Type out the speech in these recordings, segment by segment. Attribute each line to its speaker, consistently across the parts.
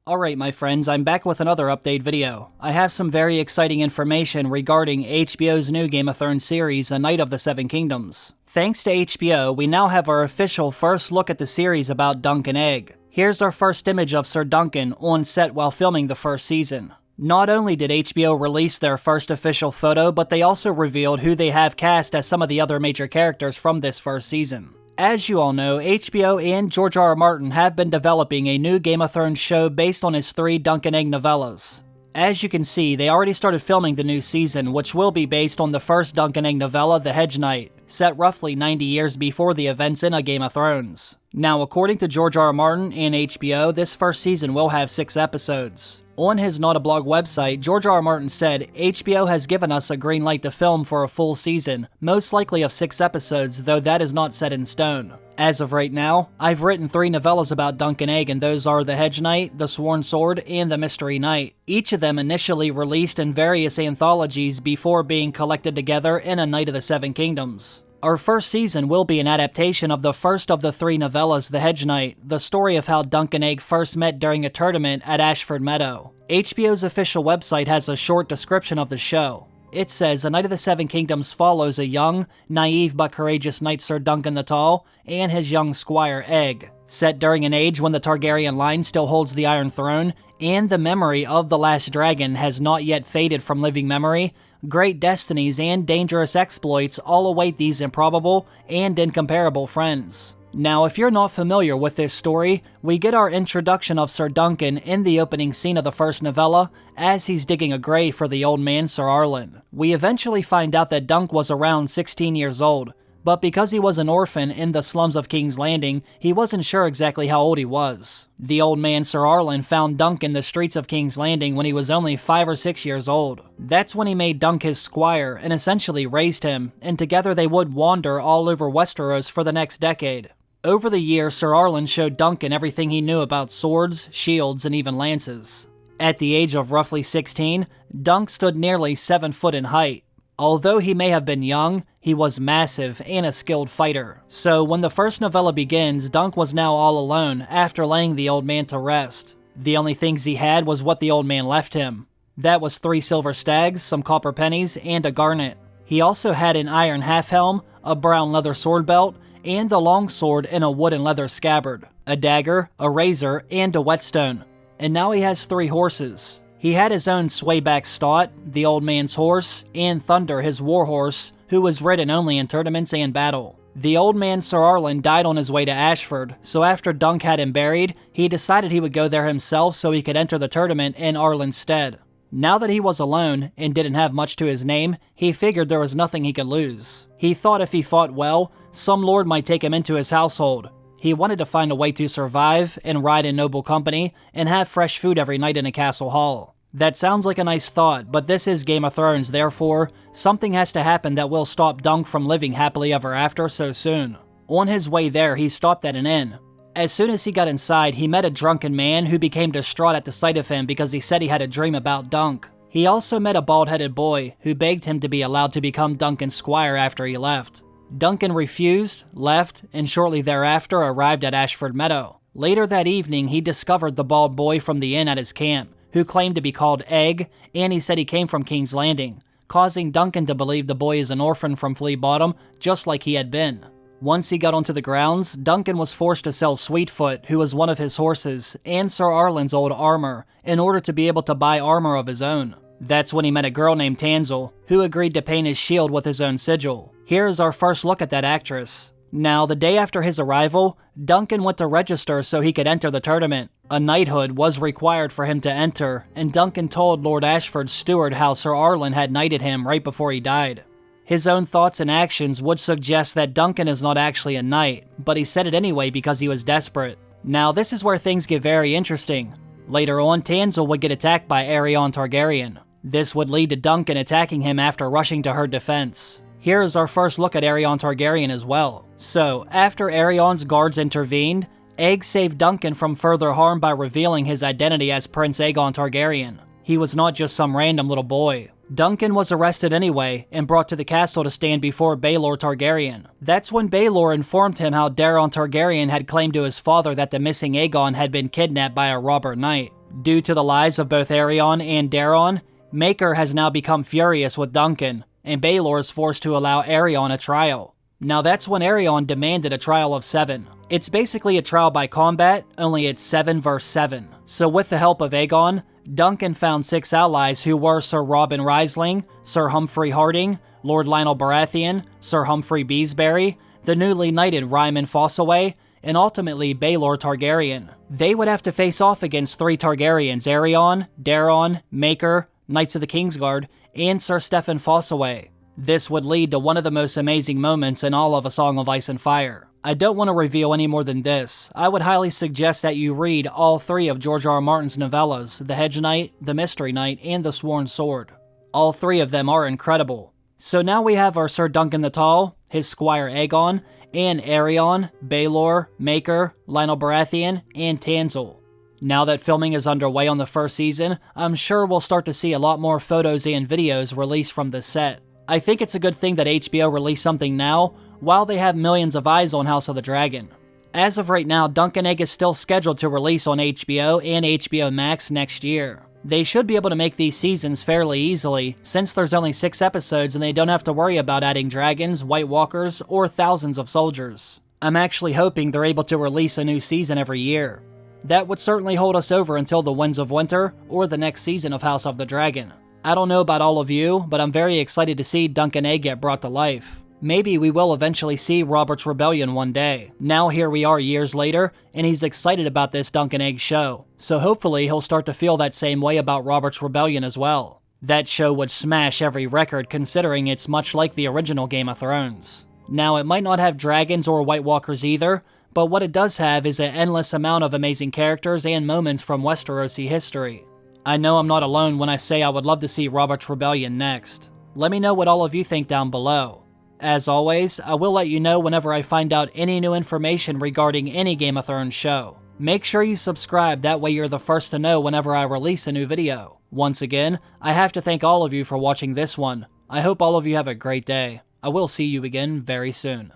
Speaker 1: Alright my friends, I'm back with another update video. I have some very exciting information regarding HBO's new Game of Thrones series, A Knight of the Seven Kingdoms. Thanks to HBO, we now have our official first look at the series about Duncan and Egg. Here's our first image of Sir Duncan on set while filming the first season. Not only did HBO release their first official photo, but they also revealed who they have cast as some of the other major characters from this first season. As you all know, HBO and George R.R. Martin have been developing a new Game of Thrones show based on his 3 Duncan and Egg novellas. As you can see, they already started filming the new season, which will be based on the first Duncan and Egg novella, The Hedge Knight, set roughly 90 years before the events in A Game of Thrones. Now, according to George R.R. Martin and HBO, this first season will have 6 episodes. On his Not a Blog website, George R.R. Martin said, HBO has given us a green light to film for a full season, most likely of 6 episodes, though that is not set in stone. As of right now, I've written 3 novellas about Duncan and Egg, and those are The Hedge Knight, The Sworn Sword, and The Mystery Knight. Each of them initially released in various anthologies before being collected together in A Knight of the Seven Kingdoms. Our first season will be an adaptation of the first of the 3 novellas, The Hedge Knight, the story of how Duncan and Egg first met during a tournament at Ashford Meadow. HBO's official website has a short description of the show. It says, A Knight of the Seven Kingdoms follows a young, naive but courageous knight Sir Duncan the Tall and his young squire Egg. Set during an age when the Targaryen line still holds the Iron Throne, and the memory of the last dragon has not yet faded from living memory, great destinies and dangerous exploits all await these improbable and incomparable friends. Now, if you're not familiar with this story, we get our introduction of Sir Duncan in the opening scene of the first novella, as he's digging a grave for the old man Sir Arlen. We eventually find out that Dunk was around 16 years old, but because he was an orphan in the slums of King's Landing, he wasn't sure exactly how old he was. The old man Sir Arlen found Dunk in the streets of King's Landing when he was only 5 or 6 years old. That's when he made Dunk his squire and essentially raised him, and together they would wander all over Westeros for the next decade. Over the years, Sir Arlen showed Duncan everything he knew about swords, shields, and even lances. At the age of roughly 16, Dunk stood nearly 7 foot in height. Although he may have been young, he was massive and a skilled fighter. So when the first novella begins, Dunk was now all alone after laying the old man to rest. The only things he had was what the old man left him. That was 3 silver stags, some copper pennies, and a garnet. He also had an iron half-helm, a brown leather sword belt, and a long sword in a wood and leather scabbard, a dagger, a razor, and a whetstone. And now he has 3 horses. He had his own swayback Stott, the old man's horse, and Thunder, his warhorse, who was ridden only in tournaments and battle. The old man Sir Arlen died on his way to Ashford, so after Dunk had him buried, he decided he would go there himself so he could enter the tournament in Arlen's stead. Now that he was alone, and didn't have much to his name, he figured there was nothing he could lose. He thought if he fought well, some lord might take him into his household. He wanted to find a way to survive, and ride in noble company, and have fresh food every night in a castle hall. That sounds like a nice thought, but this is Game of Thrones, therefore, something has to happen that will stop Dunk from living happily ever after so soon. On his way there, he stopped at an inn. As soon as he got inside, he met a drunken man who became distraught at the sight of him because he said he had a dream about Dunk. He also met a bald-headed boy who begged him to be allowed to become Duncan's squire after he left. Duncan refused, left, and shortly thereafter arrived at Ashford Meadow. Later that evening, he discovered the bald boy from the inn at his camp, who claimed to be called Egg, and he said he came from King's Landing, causing Duncan to believe the boy is an orphan from Flea Bottom, just like he had been. Once he got onto the grounds, Duncan was forced to sell Sweetfoot, who was one of his horses, and Sir Arlen's old armor, in order to be able to buy armor of his own. That's when he met a girl named Tansel, who agreed to paint his shield with his own sigil. Here's our first look at that actress. Now, the day after his arrival, Duncan went to register so he could enter the tournament. A knighthood was required for him to enter, and Duncan told Lord Ashford's steward how Sir Arlen had knighted him right before he died. His own thoughts and actions would suggest that Duncan is not actually a knight, but he said it anyway because he was desperate. Now, this is where things get very interesting. Later on, Tansel would get attacked by Aerion Targaryen. This would lead to Duncan attacking him after rushing to her defense. Here is our first look at Aerion Targaryen as well. So, after Aerion's guards intervened, Egg saved Duncan from further harm by revealing his identity as Prince Aegon Targaryen. He was not just some random little boy. Duncan was arrested anyway, and brought to the castle to stand before Baelor Targaryen. That's when Baelor informed him how Daeron Targaryen had claimed to his father that the missing Aegon had been kidnapped by a robber knight. Due to the lies of both Aerion and Daron, Maker has now become furious with Duncan, and Baelor is forced to allow Aerion a trial. Now that's when Aerion demanded a trial of 7. It's basically a trial by combat, only it's 7 vs 7. So with the help of Aegon, Duncan found 6 allies who were Sir Robin Risling, Sir Humphrey Harding, Lord Lionel Baratheon, Sir Humphrey Beesbury, the newly knighted Ryman Fossaway, and ultimately Baelor Targaryen. They would have to face off against 3 Targaryens: Aerion, Daron, Maker, Knights of the Kingsguard, and Sir Steffon Fossaway. This would lead to one of the most amazing moments in all of A Song of Ice and Fire. I don't want to reveal any more than this. I would highly suggest that you read all 3 of George R.R. Martin's novellas, The Hedge Knight, The Mystery Knight, and The Sworn Sword. All 3 of them are incredible. So now we have our Sir Duncan the Tall, his squire Aegon, and Aerion, Baelor, Maker, Lionel Baratheon, and Tanzil. Now that filming is underway on the first season, I'm sure we'll start to see a lot more photos and videos released from the set. I think it's a good thing that HBO released something now, while they have millions of eyes on House of the Dragon. As of right now, Duncan and Egg is still scheduled to release on HBO and HBO Max next year. They should be able to make these seasons fairly easily, since there's only 6 episodes and they don't have to worry about adding dragons, White Walkers, or thousands of soldiers. I'm actually hoping they're able to release a new season every year. That would certainly hold us over until the Winds of Winter, or the next season of House of the Dragon. I don't know about all of you, but I'm very excited to see Duncan and Egg get brought to life. Maybe we will eventually see Robert's Rebellion one day. Now here we are years later, and he's excited about this Duncan and Egg show. So hopefully he'll start to feel that same way about Robert's Rebellion as well. That show would smash every record considering it's much like the original Game of Thrones. Now it might not have dragons or White Walkers either, but what it does have is an endless amount of amazing characters and moments from Westerosi history. I know I'm not alone when I say I would love to see Robert's Rebellion next. Let me know what all of you think down below. As always, I will let you know whenever I find out any new information regarding any Game of Thrones show. Make sure you subscribe, that way you're the first to know whenever I release a new video. Once again, I have to thank all of you for watching this one. I hope all of you have a great day. I will see you again very soon.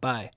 Speaker 1: Bye.